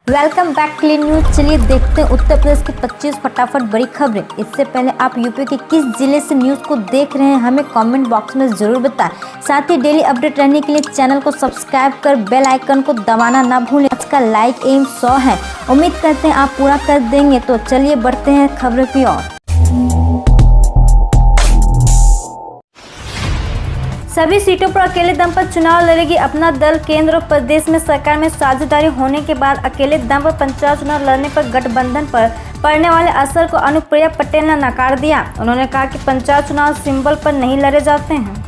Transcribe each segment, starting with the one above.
Welcome back clean news. चलिए देखते हैं उत्तर प्रदेश की 25 फटाफट बड़ी खबरें। इससे पहले आप यूपी के किस जिले से न्यूज को देख रहे हैं हमें कमेंट बॉक्स में जरूर बताएं। साथ ही डेली अपडेट रहने के लिए चैनल को सब्सक्राइब कर बेल आइकन को दबाना ना भूलें। आज का लाइक एम 100 है, उम्मीद करते हैं आप पूरा कर देंगे। तो चलिए बढ़ते हैं खबरों की ओर। सभी सीटों पर अकेले दम पर चुनाव लड़ेगी अपना दल। केंद्र और प्रदेश में सरकार में साझेदारी होने के बाद अकेले दम पर पंचायत चुनाव लड़ने पर गठबंधन पर पड़ने वाले असर को अनुप्रिया पटेल ने नकार दिया। उन्होंने कहा कि पंचायत चुनाव सिंबल पर नहीं लड़े जाते हैं।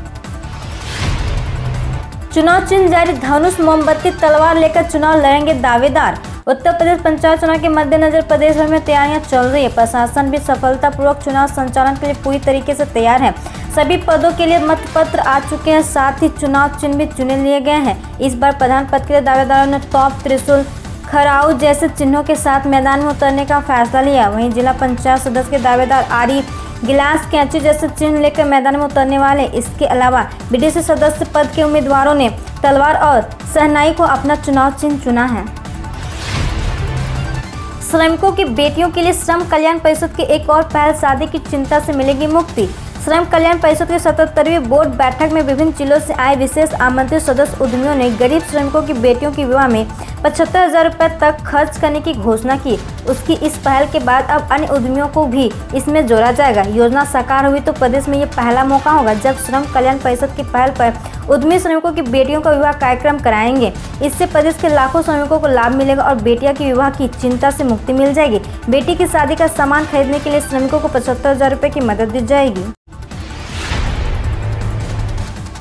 चुनाव चिन्ह जारी, धनुष मोमबत्ती तलवार लेकर चुनाव लड़ेंगे दावेदार। उत्तर प्रदेश पंचायत चुनाव के मद्देनजर प्रदेश भर में तैयारियां चल रही है। प्रशासन भी सफलतापूर्वक चुनाव संचालन के लिए पूरी तरीके से तैयार है। सभी पदों के लिए मतपत्र आ चुके हैं, साथ ही चुनाव चिन्ह भी चुने लिए गए हैं। इस बार प्रधान पद के लिए दावेदारों ने तोप, त्रिशूल, खराऊ जैसे चिन्हों के साथ मैदान में उतरने का फैसला लिया। वहीं जिला पंचायत सदस्य के दावेदार आरी, गिलास, कैंची जैसे चिन्ह लेकर मैदान में उतरने वाले। इसके अलावा बीडीसी सदस्य पद के उम्मीदवारों ने तलवार और शहनाई को अपना चुनाव चिन्ह चुना है। श्रमिकों की बेटियों के लिए श्रम कल्याण परिषद की एक और पहल, शादी की चिंता से मिलेगी मुक्ति। श्रम कल्याण परिषद की 77वीं बोर्ड बैठक में विभिन्न जिलों से आए विशेष आमंत्रित सदस्य उद्यमियों ने गरीब श्रमिकों की बेटियों के विवाह में 75,000 रुपये तक खर्च करने की घोषणा की। उसकी इस पहल के बाद अब अन्य उद्यमियों को भी इसमें जोड़ा जाएगा। योजना साकार हुई तो प्रदेश में ये पहला मौका होगा जब श्रम कल्याण परिषद की पहल पर उद्यमी श्रमिकों की बेटियों का विवाह कार्यक्रम कराएंगे। इससे प्रदेश के लाखों श्रमिकों को लाभ मिलेगा और बेटिया के विवाह की चिंता से मुक्ति मिल जाएगी। बेटी की शादी का सामान खरीदने के लिए श्रमिकों को 75,000 रुपये की मदद दी जाएगी।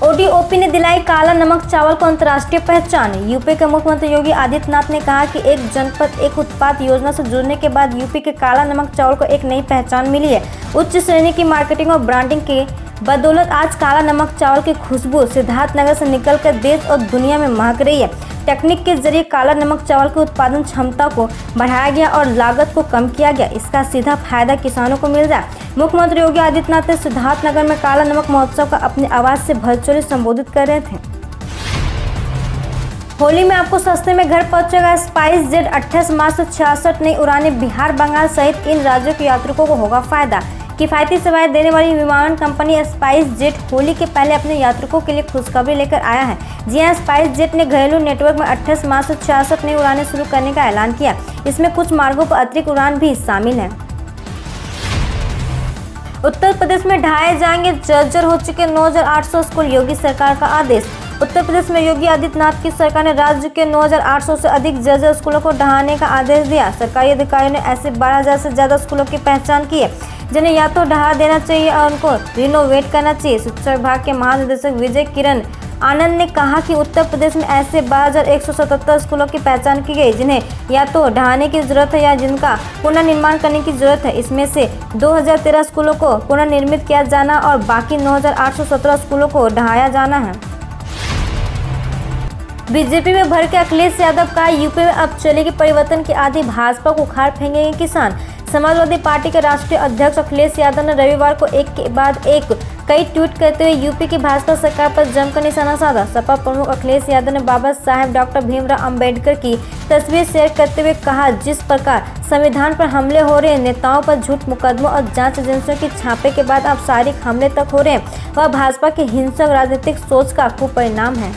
ओडीओपी ने दिलाई काला नमक चावल को अंतर्राष्ट्रीय पहचान। यूपी के मुख्यमंत्री योगी आदित्यनाथ ने कहा कि एक जनपद एक उत्पाद योजना से जुड़ने के बाद यूपी के काला नमक चावल को एक नई पहचान मिली है। उच्च श्रेणी की मार्केटिंग और ब्रांडिंग के बदौलत आज काला नमक चावल की खुशबू सिद्धार्थनगर से निकलकर देश और दुनिया में महक रही है। टेक्निक के जरिए काला नमक चावल की उत्पादन क्षमता को बढ़ाया गया और लागत को कम किया गया। इसका सीधा फायदा किसानों को मिल रहा है। मुख्यमंत्री योगी आदित्यनाथ ने सिद्धार्थनगर में काला नमक महोत्सव का अपनी आवाज से वर्चुअली संबोधित कर रहे थे। होली में आपको सस्ते में घर पहुंचेगा स्पाइस जेट। 28 मार्च से 66 नई उड़ानें बिहार, बंगाल सहित इन राज्यों के यात्रिकों को होगा फायदा। किफायती सेवाएं देने वाली विमान कंपनी स्पाइस जेट होली के पहले अपने यात्रिकों के लिए खुशखबरी लेकर आया है। जी हां, स्पाइस जेट ने घरेलू नेटवर्क में 28 मार्च से 66 नई उड़ानें शुरू करने का ऐलान किया। इसमें कुछ मार्गों पर अतिरिक्त उड़ान भी शामिल है। उत्तर प्रदेश में ढहाए जाएंगे जर्जर हो चुके 9,800 स्कूल, योगी सरकार का आदेश। उत्तर प्रदेश में योगी आदित्यनाथ की सरकार ने राज्य के 9,800 से अधिक जर्जर स्कूलों को ढहाने का आदेश दिया। सरकारी अधिकारियों ने ऐसे 12,000 से ज्यादा स्कूलों की पहचान की है जिन्हें या तो ढहा देना चाहिए और उनको रिनोवेट करना चाहिए। शिक्षा विभाग के महानिदेशक विजय किरण आनंद ने कहा कि उत्तर प्रदेश में ऐसे 12,177 स्कूलों की पहचान की गई जिन्हें या तो ढहाने की जरूरत है या जिनका पुनर्निर्माण करने की जरूरत है। इसमें से 2013 स्कूलों को पुनर्निर्मित किया जाना और बाकी 9,817 स्कूलों को ढहाया जाना है। बीजेपी में भर के अखिलेश यादव का यूपी में अब चलेगी परिवर्तन की आधी, भाजपा को उखाड़ फेंकेंगे किसान। समाजवादी पार्टी के राष्ट्रीय अध्यक्ष अखिलेश यादव ने रविवार को एक के बाद एक कई ट्वीट करते हुए यूपी की भाजपा सरकार पर जमकर निशाना साधा। सपा प्रमुख अखिलेश यादव ने बाबा साहेब डॉक्टर भीमराव अंबेडकर की तस्वीर शेयर करते हुए कहा, जिस प्रकार संविधान पर हमले हो रहे हैं, नेताओं पर झूठ मुकदमों और जांच एजेंसियों के छापे के बाद अब शारीरिक हमले तक हो रहे हैं, वह भाजपा की हिंसक राजनीतिक सोच का कुपरिणाम है।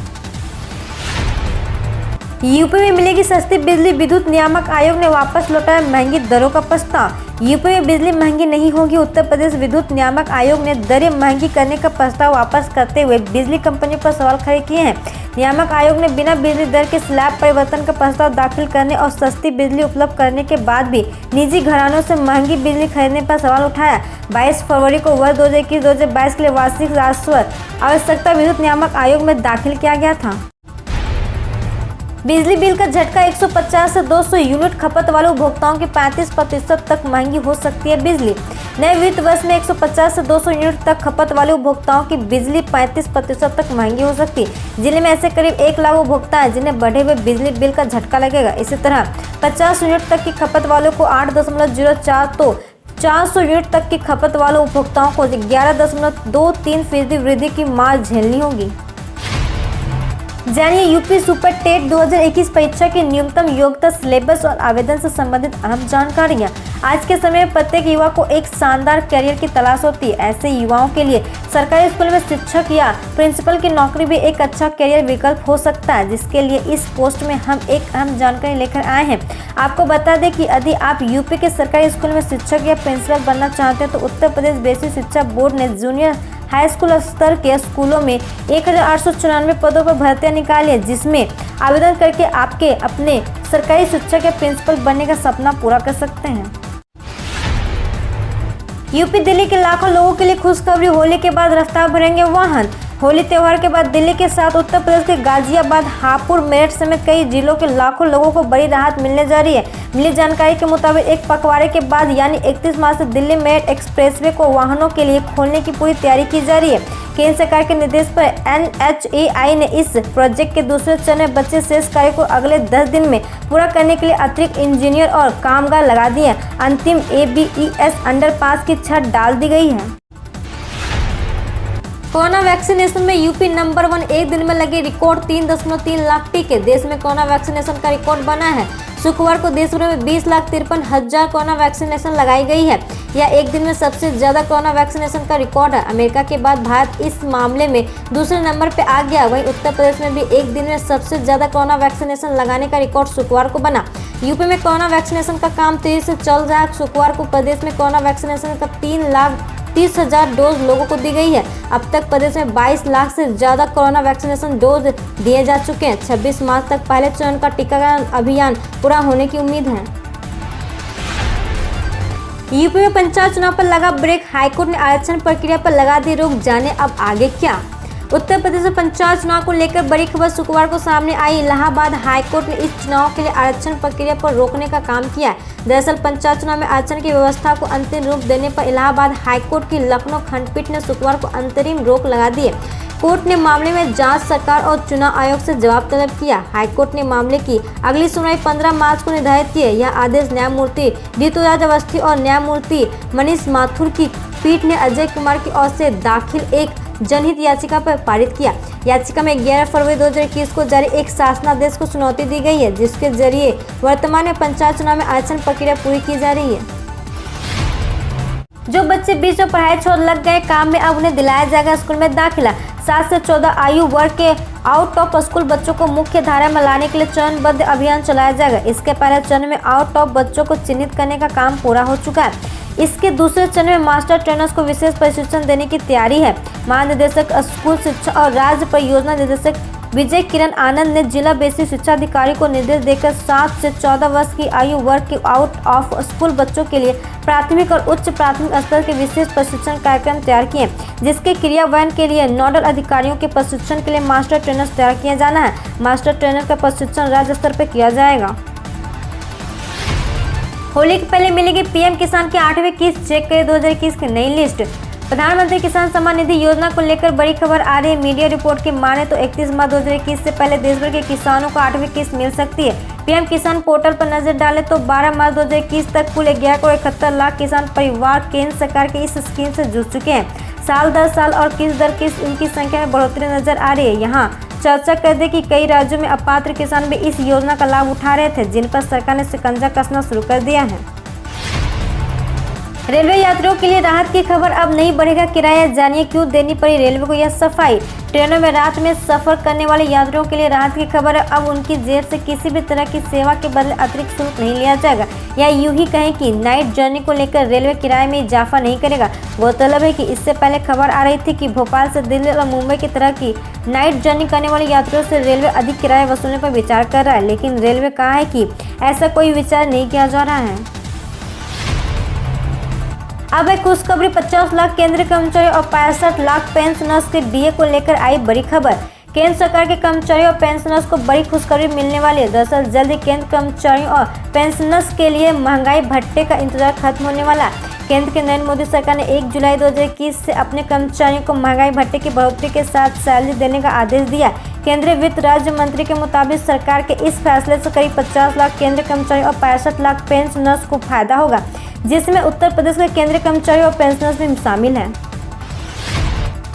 यूपी में मिलेगी सस्ती बिजली, विद्युत नियामक आयोग ने वापस लौटाया महंगी दरों का प्रस्ताव। यूपी में बिजली महंगी नहीं होगी। उत्तर प्रदेश विद्युत नियामक आयोग ने दरें महंगी करने का प्रस्ताव वापस करते हुए बिजली कंपनियों पर सवाल खड़े किए हैं। नियामक आयोग ने बिना बिजली दर के स्लैब परिवर्तन का प्रस्ताव दाखिल करने और सस्ती बिजली उपलब्ध करने के बाद भी निजी घरानों से महंगी बिजली खरीदने पर सवाल उठाया। 22 फरवरी को वर्ष 2021-2022 के लिए वार्षिक राजस्व आवश्यकता विद्युत नियामक आयोग में दाखिल किया गया था। बिजली बिल का झटका, 150 से 200 यूनिट खपत वाले उपभोक्ताओं की 35% तक महंगी हो सकती है बिजली। नए वित्त वर्ष में 150 से 200 यूनिट तक खपत वाले उपभोक्ताओं की बिजली 35% तक महंगी हो सकती है। जिले में ऐसे करीब 1 लाख उपभोक्ता हैं जिन्हें बढ़े हुए बिजली बिल का झटका लगेगा। इसी तरह 50 यूनिट तक की खपत वालों को 8.04 तो 400 यूनिट तक की खपत वाले उपभोक्ताओं को 11.23% वृद्धि की मार झेलनी होगी। जानिए यूपी सुपर टेट 2021 परीक्षा की न्यूनतम योग्यता, सिलेबस और आवेदन से संबंधित अहम जानकारियां। आज के समय में प्रत्येक युवा को एक शानदार करियर की तलाश होती है। ऐसे युवाओं के लिए सरकारी स्कूल में शिक्षक या प्रिंसिपल की नौकरी भी एक अच्छा करियर विकल्प हो सकता है, जिसके लिए इस पोस्ट में हम एक अहम जानकारी लेकर आए हैं। आपको बता दें कि यदि आप यूपी के सरकारी स्कूल में शिक्षक या प्रिंसिपल बनना चाहते हैं तो उत्तर प्रदेश बेसिक शिक्षा बोर्ड ने जूनियर हाई स्कूल स्तर के स्कूलों में 1894 पदों पर भर्तियां निकाली है, जिसमें आवेदन करके आपके अपने सरकारी शिक्षक या प्रिंसिपल बनने का सपना पूरा कर सकते हैं। यूपी दिल्ली के लाखों लोगों के लिए खुशखबरी, होली के बाद रफ्तार भरेंगे वाहन। होली त्यौहार के बाद दिल्ली के साथ उत्तर प्रदेश के गाजियाबाद, हापुड़, मेरठ समेत कई जिलों के लाखों लोगों को बड़ी राहत मिलने जा रही है। मिली जानकारी के मुताबिक एक पखवाड़े के बाद यानी 31 मार्च से दिल्ली मेरठ एक्सप्रेसवे को वाहनों के लिए खोलने की पूरी तैयारी की जा रही है। केंद्र सरकार के निर्देश पर NHAI ने इस प्रोजेक्ट के दूसरे चरण में बचे शेष कार्य को अगले 10 दिन में पूरा करने के लिए अतिरिक्त इंजीनियर और कामगार लगा दिए। अंतिम ABES अंडरपास की छत डाल दी गई है। कोरोना वैक्सीनेशन में यूपी नंबर 1, एक दिन में लगे रिकॉर्ड 3.3 लाख टीके। देश में कोरोना वैक्सीनेशन का रिकॉर्ड बना है। शुक्रवार को देश भर में 20,53,000 कोरोना वैक्सीनेशन लगाई गई है। यह एक दिन में सबसे ज्यादा कोरोना वैक्सीनेशन का रिकॉर्ड है। अमेरिका के बाद भारत इस मामले में दूसरे नंबर पर आ गया। वहीं उत्तर प्रदेश में भी एक दिन में सबसे ज्यादा कोरोना वैक्सीनेशन लगाने का रिकॉर्ड शुक्रवार को बना। यूपी में कोरोना वैक्सीनेशन का काम तेजी से चल रहा है। शुक्रवार को प्रदेश में कोरोना वैक्सीनेशन का 3,30,000 डोज लोगों को दी गई है। अब तक प्रदेश में 22 लाख से ज्यादा कोरोना वैक्सीनेशन डोज दिए जा चुके हैं। 26 मार्च तक पहले चरण का टीकाकरण अभियान पूरा होने की उम्मीद है। यूपी में पंचायत चुनाव पर लगा ब्रेक, हाईकोर्ट ने आरक्षण प्रक्रिया पर लगा दी रोक। जाने अब आगे क्या। उत्तर प्रदेश में पंचायत चुनाव को लेकर बड़ी खबर शुक्रवार को सामने आई। इलाहाबाद हाईकोर्ट ने इस चुनाव के लिए आरक्षण प्रक्रिया पर रोकने का काम किया है। दरअसल पंचायत चुनाव में आरक्षण की व्यवस्था को अंतिम रूप देने पर इलाहाबाद हाईकोर्ट की लखनऊ खंडपीठ ने शुक्रवार को अंतरिम रोक लगा दी है। कोर्ट ने मामले में जांच सरकार और चुनाव आयोग से जवाब तलब किया। हाईकोर्ट ने मामले की अगली सुनवाई 15 मार्च को निर्धारित की है। यह आदेश न्यायमूर्ति ऋतुराज अवस्थी और न्यायमूर्ति मनीष माथुर की पीठ ने अजय कुमार की ओर से दाखिल एक जनहित याचिका पर पारित किया। याचिका में 11 फरवरी 2021 को जारी एक शासनादेश को चुनौती दी गई है, जिसके जरिए वर्तमान में पंचायत चुनाव में आरक्षण प्रक्रिया पूरी की जा रही है। जो बच्चे बीच में पढ़ाई छोड़ लग गए काम में, अब उन्हें दिलाया जाएगा स्कूल में दाखिला। 7 से 14 आयु वर्ग के आउट ऑफ स्कूल बच्चों को मुख्य धारा में लाने के लिए चरणबद्ध अभियान चलाया जाएगा। इसके पहले चरण में आउट ऑफ बच्चों को चिन्हित करने का काम पूरा हो चुका है। इसके दूसरे चरण में मास्टर ट्रेनर्स को विशेष प्रशिक्षण देने की तैयारी है। महानिदेशक स्कूल शिक्षा और राज्य परियोजना निदेशक विजय किरण आनंद ने जिला बेसिक शिक्षा अधिकारी को निर्देश देकर 7 से 14 वर्ष की आयु वर्ग के आउट ऑफ स्कूल बच्चों के लिए प्राथमिक और उच्च प्राथमिक स्तर के विशेष प्रशिक्षण कार्यक्रम तैयार किए, जिसके क्रियान्वयन के लिए नोडल अधिकारियों के प्रशिक्षण के लिए मास्टर ट्रेनर्स तैयार किया जाना है। मास्टर ट्रेनर का प्रशिक्षण राज्य स्तर पर किया जाएगा। होली के पहले मिलेगी पीएम किसान की 8वीं किस्त, चेक करें 2021 की नई लिस्ट। प्रधानमंत्री किसान सम्मान निधि योजना को लेकर बड़ी खबर आ रही है। मीडिया रिपोर्ट की माने तो 31 मार्च 2021 से पहले देश भर के किसानों को 8वीं किस्त मिल सकती है। पीएम किसान पोर्टल पर नजर डालें तो 12 मार्च 2021 तक कुल 11,71,00,000 किसान परिवार केंद्र सरकार की इस स्कीम से जुड़ चुके हैं। साल दर साल और किस्त दर किस्त इनकी संख्या में बढ़ोतरी नजर आ रही है। यहाँ चर्चा कर दे कि कई राज्यों में अपात्र किसान भी इस योजना का लाभ उठा रहे थे, जिन पर सरकार ने शिकंजा कसना शुरू कर दिया है। रेलवे यात्रियों के लिए राहत की खबर, अब नहीं बढ़ेगा किराया। जानिए क्यों देनी पड़ी रेलवे को यह सफाई। ट्रेनों में रात में सफर करने वाले यात्रियों के लिए राहत की खबर है। अब उनकी जेब से किसी भी तरह की सेवा के बदले अतिरिक्त शुल्क नहीं लिया जाएगा, या यूं ही कहें कि नाइट जर्नी को लेकर रेलवे किराए में इजाफा नहीं करेगा। गौरतलब है कि इससे पहले खबर आ रही थी कि भोपाल से दिल्ली और मुंबई की तरह की नाइट जर्नी करने वाले यात्रियों से रेलवे अधिक किराया वसूलने पर विचार कर रहा है, लेकिन रेलवे कहा है कि ऐसा कोई विचार नहीं किया जा रहा है। अब एक खुशखबरी, 50 लाख केंद्रीय कर्मचारी और 65 लाख पेंशनर्स के डीए को लेकर आई बड़ी खबर। केंद्र सरकार के कर्मचारियों और पेंशनर्स को बड़ी खुशखबरी मिलने वाली है। दरअसल जल्द ही केंद्र कर्मचारियों और पेंशनर्स के लिए महंगाई भत्ते का इंतजार खत्म होने वाला है। केंद्र के नरेंद्र मोदी सरकार ने 1 जुलाई 2021 से अपने कर्मचारियों को महंगाई भत्ते की बढ़ोतरी के साथ सैलरी देने का आदेश दिया। केंद्रीय वित्त राज्य मंत्री के मुताबिक सरकार के इस फैसले से करीब 50 लाख केंद्रीय कर्मचारियों और 65 लाख पेंशनर्स को फायदा होगा, जिसमें उत्तर प्रदेश के केंद्रीय कर्मचारी और पेंशनर्स भी शामिल हैं।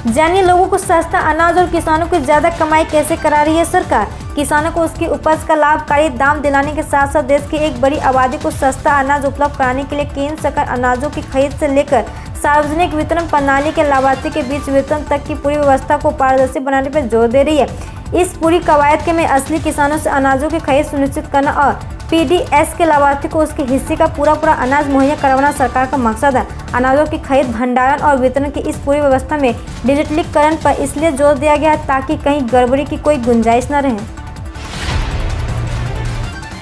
जानिए लोगों को सस्ता अनाज और किसानों को ज्यादा कमाई कैसे करा रही है सरकार। किसानों को उसकी उपज का लाभकारी दाम दिलाने के साथ साथ देश की एक बड़ी आबादी को सस्ता अनाज उपलब्ध कराने के लिए केंद्र सरकार अनाजों की खरीद से लेकर सार्वजनिक वितरण प्रणाली के लाभार्थी के बीच वितरण तक की पूरी व्यवस्था को पारदर्शी बनाने पर जोर दे रही है। इस पूरी कवायद में असली किसानों से अनाजों की खरीद सुनिश्चित करना और पीडीएस के लाभार्थी को उसके हिस्से का पूरा अनाज मुहैया करवाना सरकार का मकसद है। अनाजों की खरीद, भंडारण और वितरण की इस पूरी व्यवस्था में डिजिटलीकरण पर इसलिए जोर दिया गया है ताकि कहीं गड़बड़ी की कोई गुंजाइश न रहे।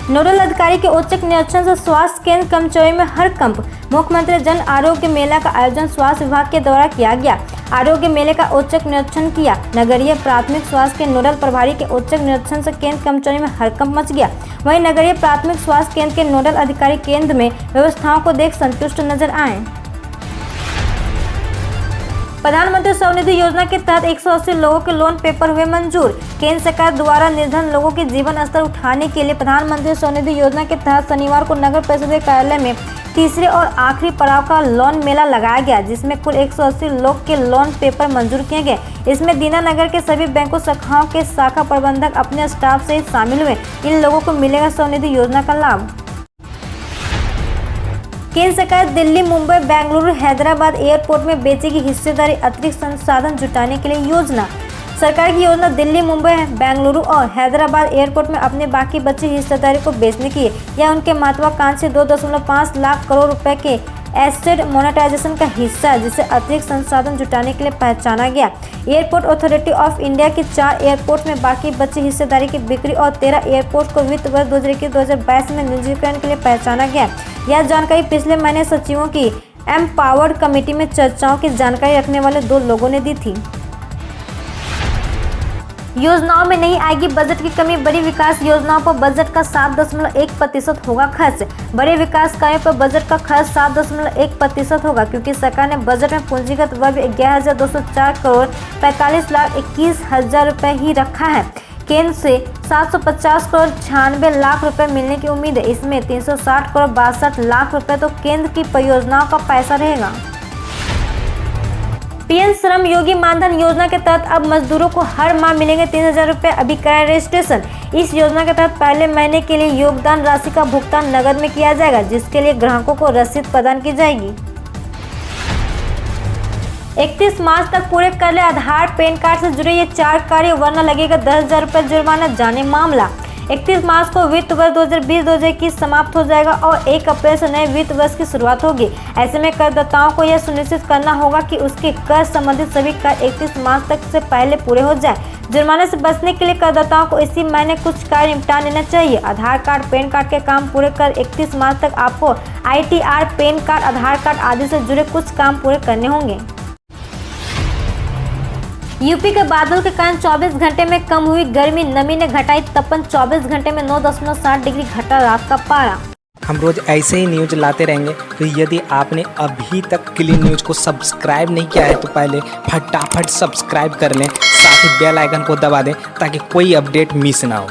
नोडल अधिकारी के औचक निरीक्षण से स्वास्थ्य केंद्र कर्मचारी में हड़कंप। मुख्यमंत्री जन आरोग्य मेला का आयोजन स्वास्थ्य विभाग के द्वारा किया गया। आरोग्य मेले का औचक निरीक्षण किया। नगरीय प्राथमिक स्वास्थ्य के नोडल प्रभारी के औचक निरीक्षण से केंद्र कर्मचारी में हड़कंप मच गया। वहीं नगरीय प्राथमिक स्वास्थ्य केंद्र के नोडल अधिकारी केंद्र में व्यवस्थाओं को देख संतुष्ट नजर आए। प्रधानमंत्री स्वनिधि योजना के तहत 180 लोगों के लोन पेपर हुए मंजूर। केंद्र सरकार द्वारा निर्धन लोगों के जीवन स्तर उठाने के लिए प्रधानमंत्री स्वनिधि योजना के तहत शनिवार को नगर परिषद कार्यालय में तीसरे और आखिरी पड़ाव का लोन मेला लगाया गया, जिसमें कुल 180 लोग के लोन पेपर मंजूर किए गए। इसमें दीनानगर के सभी बैंकों शाखाओं के शाखा प्रबंधक अपने स्टाफ से शामिल हुए। इन लोगों को मिलेगा स्वनिधि योजना का लाभ। केंद्र सरकार दिल्ली, मुंबई, बेंगलुरु, हैदराबाद एयरपोर्ट में बेचेगी हिस्सेदारी। अतिरिक्त संसाधन जुटाने के लिए योजना। सरकार की योजना दिल्ली, मुंबई, बेंगलुरु और हैदराबाद एयरपोर्ट में अपने बाकी बची हिस्सेदारी को बेचने की है। यह उनके महत्वाकांक्षी 2.5 लाख करोड़ रुपए के एसेट मोनेटाइजेशन का हिस्सा है, जिसे अतिरिक्त संसाधन जुटाने के लिए पहचाना गया। एयरपोर्ट अथॉरिटी ऑफ इंडिया के 4 एयरपोर्ट में बाकी बची हिस्सेदारी की बिक्री और 13 एयरपोर्ट को वित्त वर्ष 2021-2022 में निजीकरण के लिए पहचाना गया। यह जानकारी पिछले महीने सचिवों की एम्पावर्ड कमेटी में चर्चाओं की जानकारी रखने वाले 2 लोगों ने दी थी। योजनाओं में नहीं आएगी बजट की कमी। बड़ी विकास योजनाओं पर बजट का 7.1% होगा खर्च। बड़े विकास कार्यों पर बजट का खर्च 7.1% होगा, क्योंकि सरकार ने बजट में पूंजीगत व्यय 11,204 करोड़ 45 लाख 21 हजार रुपए ही रखा है। केंद्र से 750 करोड़ 96 लाख रुपए मिलने की उम्मीद है। इसमें 360 करोड़ 62 लाख रुपए तो केंद्र की परियोजनाओं का पैसा रहेगा। पीएम श्रम योगी मानधन योजना के तहत अब मजदूरों को हर माह मिलेंगे 3,000 रुपए। अभी कराएं रजिस्ट्रेशन। इस योजना के तहत पहले महीने के लिए योगदान राशि का भुगतान नकद में किया जाएगा, जिसके लिए ग्राहकों को रसीद प्रदान की जाएगी। 31 मार्च तक पूरे कर ले आधार पैन कार्ड से जुड़े ये 4 कार्य, वरना लगेगा 10,000 रुपए जुर्माना। जाने मामला। 31 मार्च को वित्त वर्ष 2020-2021 समाप्त हो जाएगा और 1 अप्रैल से नए वित्त वर्ष की शुरुआत होगी। ऐसे में करदाताओं को यह सुनिश्चित करना होगा कि उसके कर संबंधित सभी कार्य 31 मार्च तक से पहले पूरे हो जाए। जुर्माने से बचने के लिए करदाताओं को इसी महीने कुछ कार्य निपटा लेना चाहिए। आधार कार्ड, पैन कार्ड के काम पूरे कर 31 मार्च तक आपको ITR, पैन कार्ड, आधार कार्ड आदि से जुड़े कुछ काम पूरे करने होंगे। यूपी के बादल के कारण 24 घंटे में कम हुई गर्मी। नमी ने घटाई तपन। 24 घंटे में 9.7 डिग्री घटा रात का पारा। हम रोज ऐसे ही न्यूज लाते रहेंगे, तो यदि आपने अभी तक क्लीन न्यूज को सब्सक्राइब नहीं किया है तो पहले फटाफट सब्सक्राइब कर लें, साथ ही बेल आइकन को दबा दें ताकि कोई अपडेट मिस ना हो।